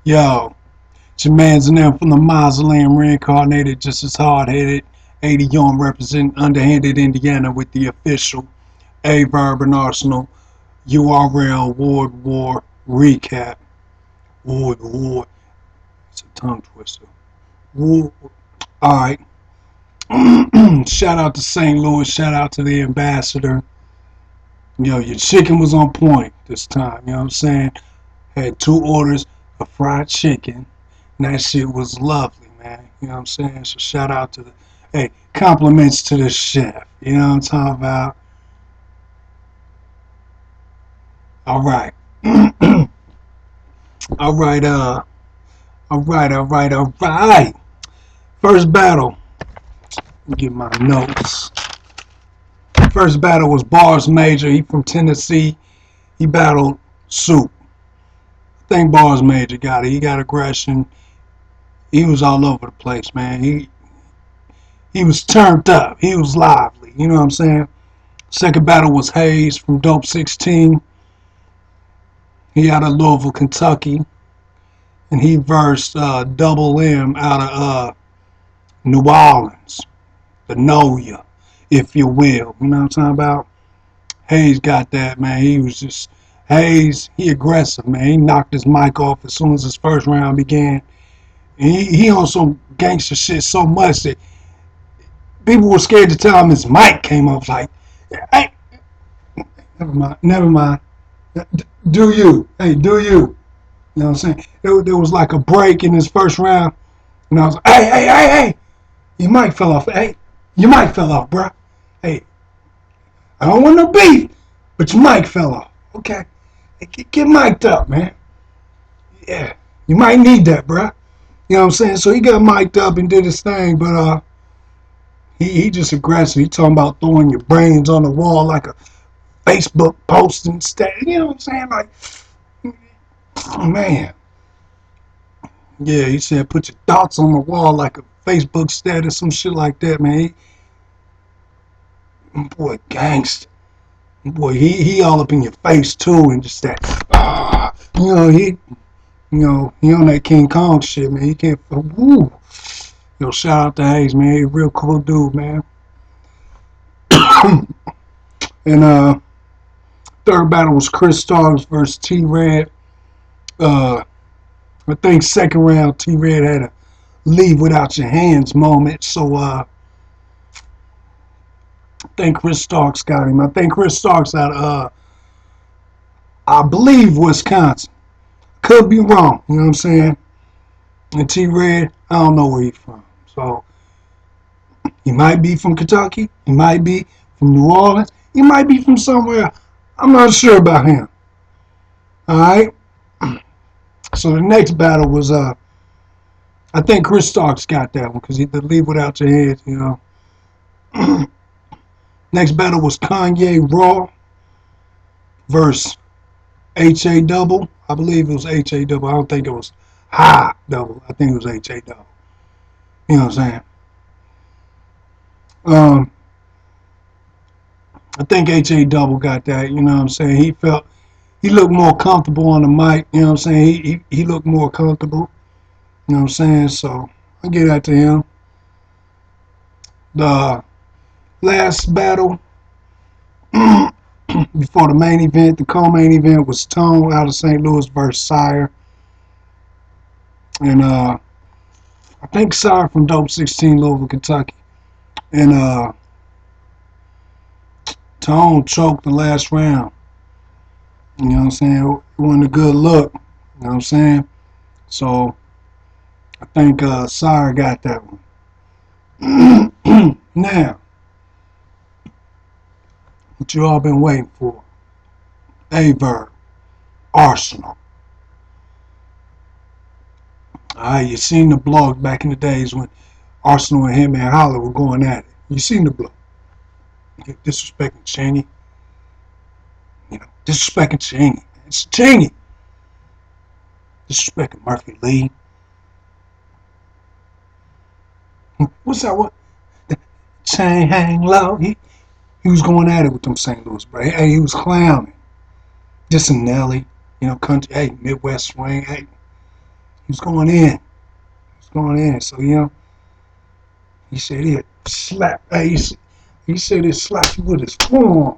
Yo, it's your man's in there from the mausoleum, reincarnated, just as hard-headed. 80 young representing underhanded Indiana with the official Aye Verb and Arsonal URL World War recap. War. It's a tongue twister. War. Alright. Shout out to St. Louis. Shout out to the ambassador. Yo, your chicken was on point this time. You know what I'm saying? Had 2 orders of fried chicken. And that shit was lovely, man. You know what I'm saying? So shout out to compliments to the chef. You know what I'm talking about? All right. All right. First battle. Let me get my notes. First battle was Bars Major. He from Tennessee. He battled Soup. I think Bars Major got it. He got aggression. He was all over the place, man. He was turned up. He was lively. You know what I'm saying? Second battle was Hayes from Dope 16. He out of Louisville, Kentucky. And he versed Double M out of New Orleans. The Know Ya, if you will. You know what I'm talking about? Hayes got that, man. He was just... Hayes, he aggressive, man. He knocked his mic off as soon as his first round began. And he on some gangster shit so much that people were scared to tell him his mic came off. Like, hey, never mind. Do you? Hey, do you? You know what I'm saying? There was like a break in his first round. And I was like, hey, your mic fell off. Hey, your mic fell off, bro. Hey, I don't want no beef, but your mic fell off. Okay? Hey, get mic'd up, man. Yeah, you might need that, bro. You know what I'm saying? So he got mic'd up and did his thing, but he just aggressive. He talking about throwing your brains on the wall like a Facebook post instead. You know what I'm saying? Like, oh, man. Yeah, he said put your thoughts on the wall like a Facebook status, some shit like that, man. Boy, gangster. Boy, he all up in your face too, and just that. He on that King Kong shit, man. He can't. Woo. Yo, shout out to Hayes, man. He a real cool dude, man. And third battle was Chris Starks versus T-Red. I think second round T-Red had a leave without your hands moment, so I think Chris Starks got him. I think Chris Starks out of I believe Wisconsin. Could be wrong, you know what I'm saying? And T-Red, I don't know where he's from. So he might be from Kentucky, he might be from New Orleans, he might be from somewhere. I'm not sure about him. Alright? So the next battle was I think Chris Starks got that one because he did leave without your head, you know. Next battle was Kanye Raw versus H.A. Double. I believe it was H.A. Double. I don't think it was High Double. I think it was H.A. Double. You know what I'm saying? I think H.A. Double got that. You know what I'm saying? He looked more comfortable on the mic. You know what I'm saying? He looked more comfortable. You know what I'm saying? So I give that to him. The last battle before the main event, the co-main event, was Tone out of St. Louis versus Sire. And I think Sire from Dope 16, Louisville, Kentucky. And Tone choked the last round. You know what I'm saying? It wasn't a good look. You know what I'm saying? So I think Sire got that one. Now, what you all been waiting for? Aye Verb, Arsonal. Alright, you seen the blog back in the days when Arsonal and him and Holler were going at it. You seen the blog. Disrespecting Cheney. You know, disrespecting Cheney. It's Cheney. Disrespecting Murphy Lee. What's that? What? Chain hang low. He was going at it with them St. Louis, bro. Hey, he was clowning. Dissing Nelly. You know, country. Hey, Midwest swing. Hey, He was going in. He was going in. So, you know, he said he'd slap. Hey, he said he'd slap you with his forearm.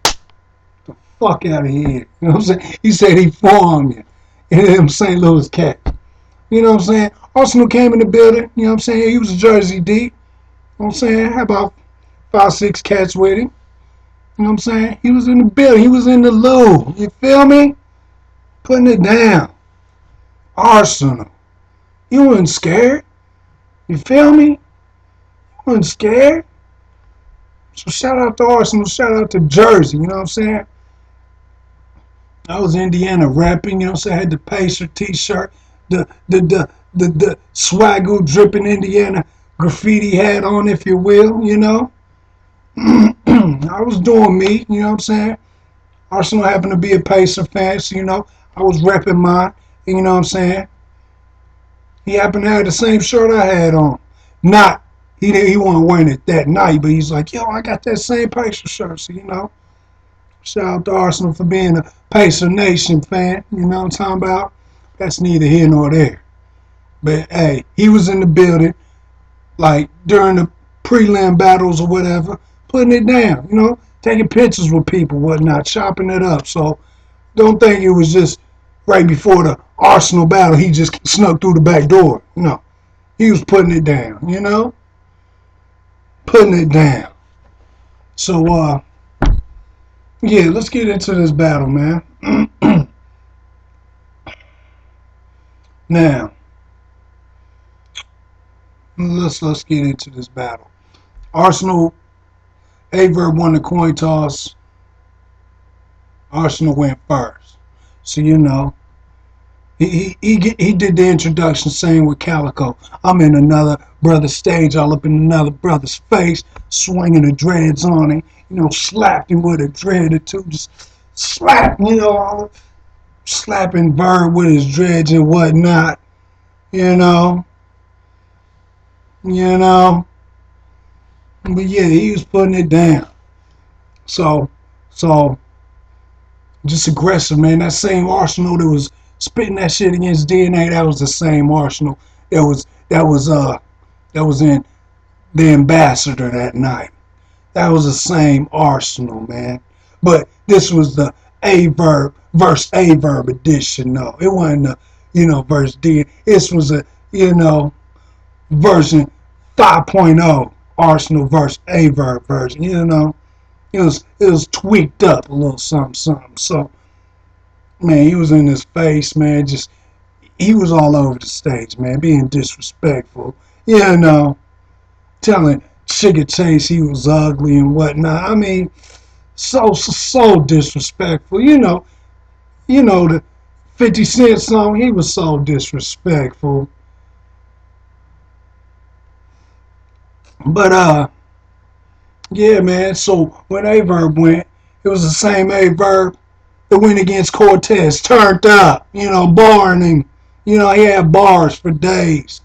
The fuck out of here. You know what I'm saying? He said he forearmed you. In them St. Louis Cats. You know what I'm saying? Arsonal came in the building. You know what I'm saying? He was a Jersey D. You know what I'm saying? Had about 5, 6 cats with him. You know what I'm saying? He was in the building. He was in the loo. You feel me? Putting it down. Arsonal. You wasn't scared. You feel me? You wasn't scared. So shout out to Arsonal. Shout out to Jersey. You know what I'm saying? I was Indiana rapping. You know what I'm saying? I had the Pacer t-shirt. The swaggle dripping Indiana graffiti hat on, if you will, you know. I was doing me, you know what I'm saying? Arsonal happened to be a Pacer fan, so, you know, I was repping mine, you know what I'm saying? He happened to have the same shirt I had on. Not, he wasn't wearing it that night, but he's like, yo, I got that same Pacer shirt, so, you know. Shout out to Arsonal for being a Pacer Nation fan, you know what I'm talking about? That's neither here nor there. But, hey, he was in the building, like, during the prelim battles or whatever, putting it down, you know, taking pictures with people, whatnot, chopping it up. So, don't think it was just right before the Arsonal battle, he just snuck through the back door. No, he was putting it down, you know, putting it down. So, yeah, let's get into this battle, man. Now, let's get into this battle. Arsonal, Aye Verb won the coin toss. Arsonal went first. So, you know, he did the introduction saying with Calico, I'm in another brother's stage, all up in another brother's face, swinging the dreads on him, you know, slapped him with a dread or two, just slapped, you know, all slapping Verb with his dreads and whatnot, you know. But yeah, he was putting it down. So, just aggressive, man. That same Arsonal that was spitting that shit against DNA, that was the same Arsonal that was in the Ambassador that night. That was the same Arsonal, man. But this was the Aye Verb versus Aye Verb edition, though. It wasn't the, you know, versus DNA. This was a, you know, version 5.0 Arsonal versus Aye Verb version, you know. It was tweaked up a little something. So, man, he was in his face, man. Just, he was all over the stage, man, being disrespectful. You know, telling Sugar Chase he was ugly and whatnot. I mean, so disrespectful. You know the 50 Cent song, he was so disrespectful. But, yeah, man, so when Aye Verb went, it was the same Aye Verb that went against Cortez, turned up, you know, barring him. You know, he had bars for days.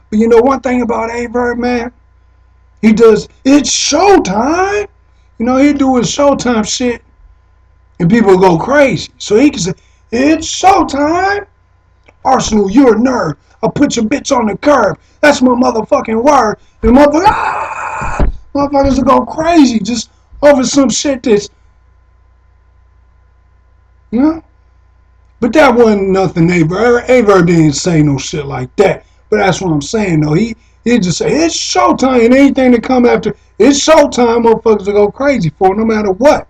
But you know one thing about Aye Verb, man? He does, it's showtime. You know, he do his showtime shit, and people go crazy. So he can say, it's showtime. Arsonal, you're a nerd. I'll put your bitch on the curb. That's my motherfucking word. And motherfuckers will go crazy just over some shit that's, you know? But that wasn't nothing Aye Verb. Aye Verb didn't say no shit like that. But that's what I'm saying, though. He just say, it's showtime. And anything that come after, it's showtime, motherfuckers will go crazy for no matter what.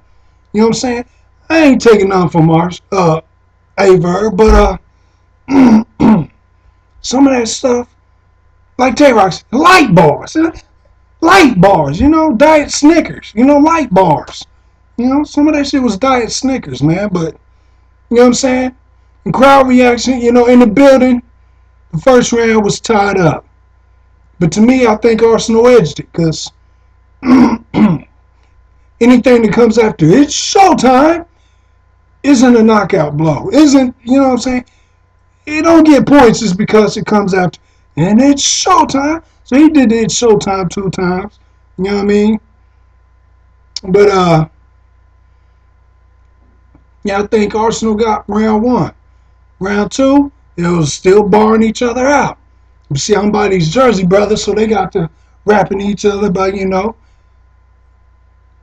You know what I'm saying? I ain't taking none from Aye Verb, but some of that stuff, like Tay-Rock's, light bars. Light bars, you know, Diet Snickers, you know, light bars. You know, some of that shit was Diet Snickers, man, but, you know what I'm saying? And crowd reaction, you know, in the building, the first round was tied up. But to me, I think Arsonal edged it, because anything that comes after it's showtime isn't a knockout blow. Isn't, you know what I'm saying? It don't get points just because it comes after. And it's showtime. So he did it showtime 2 times. You know what I mean? But, yeah, I think Arsonal got round 1. Round 2, They was still barring each other out. You see, I'm by these Jersey brothers, so they got to rapping each other by,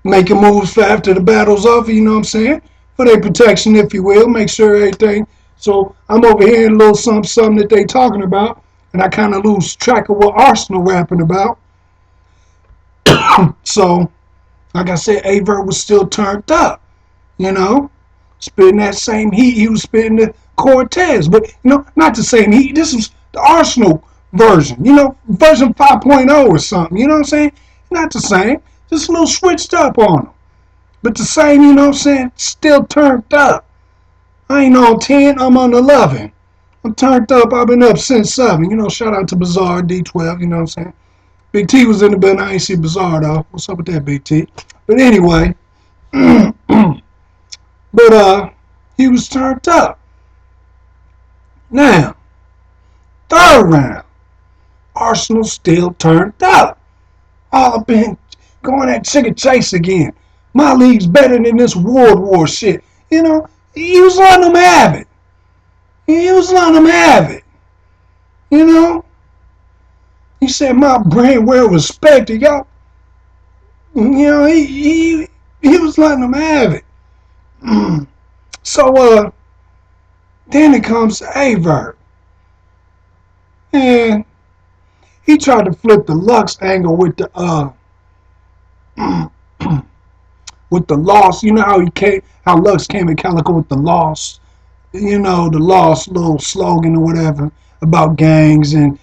making moves for after the battle's over, you know what I'm saying? For their protection, if you will. Make sure everything. So I'm over here in a little something that they talking about, and I kind of lose track of what Arsonal rapping about. So, like I said, Aye Verb was still turned up, spitting that same heat he was spitting to Cortez. But, not the same heat. This was the Arsonal version, version 5.0 or something, you know what I'm saying? Not the same. Just a little switched up on them. But the same, still turned up. I ain't on 10, I'm on 11. I'm turned up, I've been up since 7. Shout out to Bizarre, D12, you know what I'm saying? Big T was in the building, I ain't see Bizarre though. What's up with that, Big T? But anyway, he was turned up. Now, third round, Arsonal still turned up. All up in going at chicken chase again. My league's better than this World War shit. He was letting them have it. He was letting them have it. He said my brain well respected, y'all. He was letting them have it. So then it comes to Aye Verb. And he tried to flip the Lux angle with the with the loss. You know how Lux came in Calico with the loss. The lost little slogan or whatever about gangs and,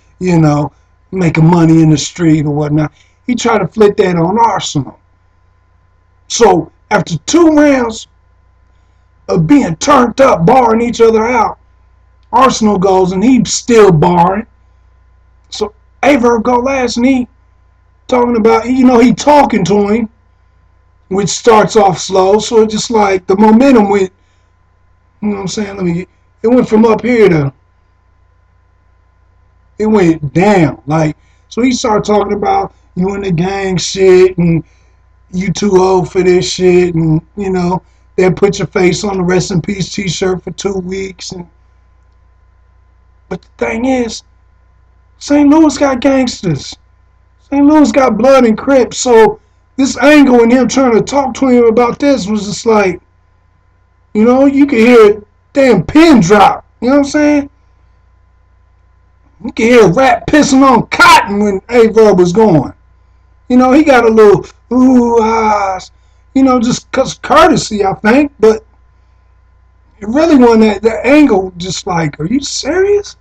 making money in the street or whatnot. He tried to flip that on Arsonal. So after 2 rounds of being turned up, barring each other out, Arsonal goes and he's still barring. So Aye Verb go last and he talking about, he talking to him, which starts off slow. So it's just like the momentum went, you know what I'm saying? It went from up here to, it went down. So he started talking about you in the gang shit and you too old for this shit and, they'll put your face on the Rest in Peace t-shirt for 2 weeks. But the thing is, St. Louis got gangsters. St. Louis got blood and Crips. So this angle and him trying to talk to him about this was just like, you could hear a damn pin drop. You know what I'm saying? You could hear a rat pissing on cotton when Aye Verb was going. He got a little ooh ahs, just because courtesy, I think. But it really wasn't that angle. Just like, are you serious?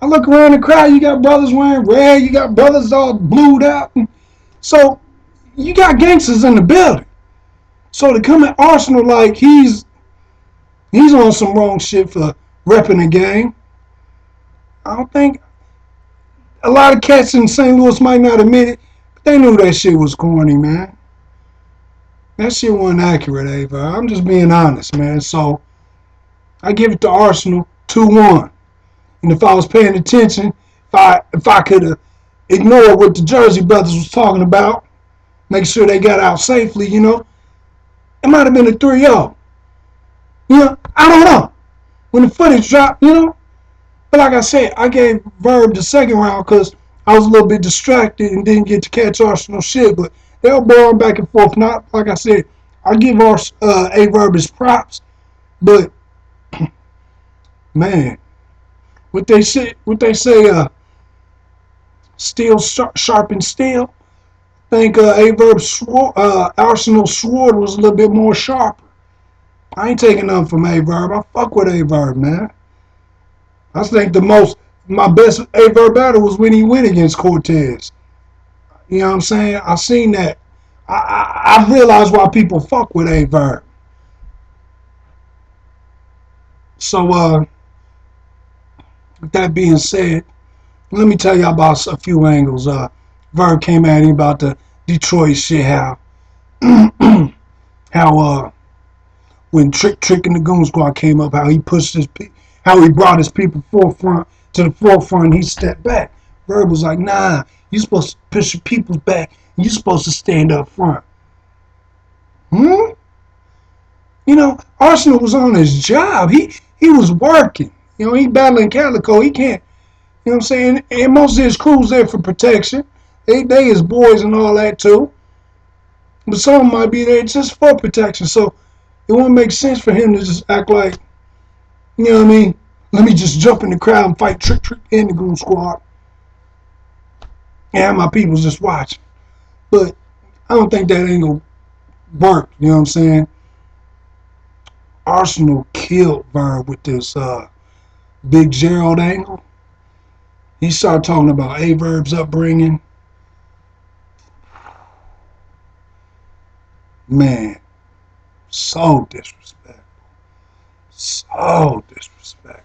I look around the crowd. You got brothers wearing red. You got brothers all blued out. So you got gangsters in the building. So to come at Arsonal like he's on some wrong shit for repping the game, I don't think a lot of cats in St. Louis might not admit it, but they knew that shit was corny, man. That shit wasn't accurate, Aye Verb. I'm just being honest, man. So I give it to Arsonal 2-1. And if I was paying attention, if I could ignore what the Jersey brothers was talking about, make sure they got out safely, it might have been a 3-0. I don't know. When the footage dropped, But like I said, I gave Verb the second round because I was a little bit distracted and didn't get to catch Arsonal shit. But they were born back and forth. Not like I said, I give Aye Verb his props. But man, what they say, steel sharpens steel. I think Aye Verb's Arsonal's sword was a little bit more sharper. I ain't taking nothing from Aye Verb. I fuck with Aye Verb, man. I think my best Aye Verb battle was when he went against Cortez. You know what I'm saying? I seen that. I realized why people fuck with Aye Verb. So, with that being said, let me tell you about a few angles. Verb came at him about the Detroit shit, how when Trick and the Goon Squad came up, how he brought his people to the forefront, he stepped back. Verb was like, nah, you supposed to push your people back, you supposed to stand up front. Arsonal was on his job. He he was working. You know, he battling Calico. He can't, you know what I'm saying? And most of his crew's there for protection. They his boys and all that too. But some might be there just for protection. So it wouldn't make sense for him to just act like, you know what I mean? Let me just jump in the crowd and fight Trick and the Goon Squad. And my people's just watching. But I don't think that ain't gonna work. You know what I'm saying? Arsonal killed Verb with this Big Gerald angle. He started talking about Aye Verb's upbringing. Man, so disrespectful. So disrespectful.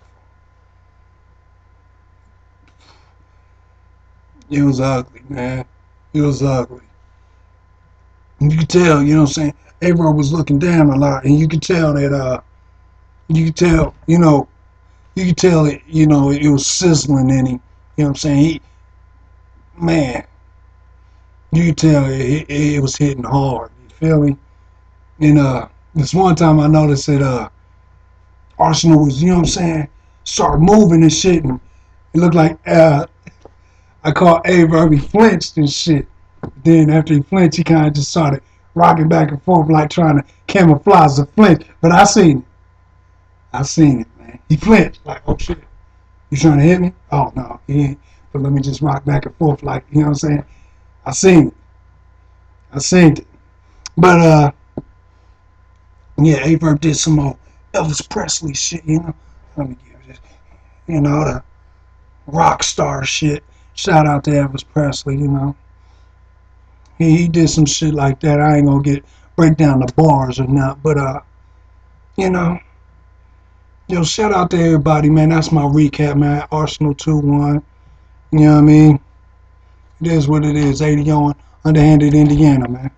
It was ugly, man. It was ugly. And you could tell, you know what I'm saying? Aye Verb was looking down a lot, and you could tell that, you could tell, you could tell it, it was sizzling in him. You know what I'm saying? Man, you could tell it was hitting hard. You feel me? And this one time I noticed that Arsonal was, you know what I'm saying, started moving and shit, and it looked like I caught Aye Verb, he flinched and shit. Then after he flinched, he kind of just started rocking back and forth like trying to camouflage the flinch. But I seen it, man. He flinched like, oh shit, you trying to hit me? Oh no, he ain't. But let me just rock back and forth like, you know what I'm saying? I seen it. But yeah, Aye Verb did some more Elvis Presley shit, Let me give this, the rock star shit. Shout out to Elvis Presley, He did some shit like that. I ain't gonna break down the bars or not, but you know, shout out to everybody, man. That's my recap, man. Arsonal 2-1. You know what I mean? It is what it is. 80 on underhanded Indiana, man.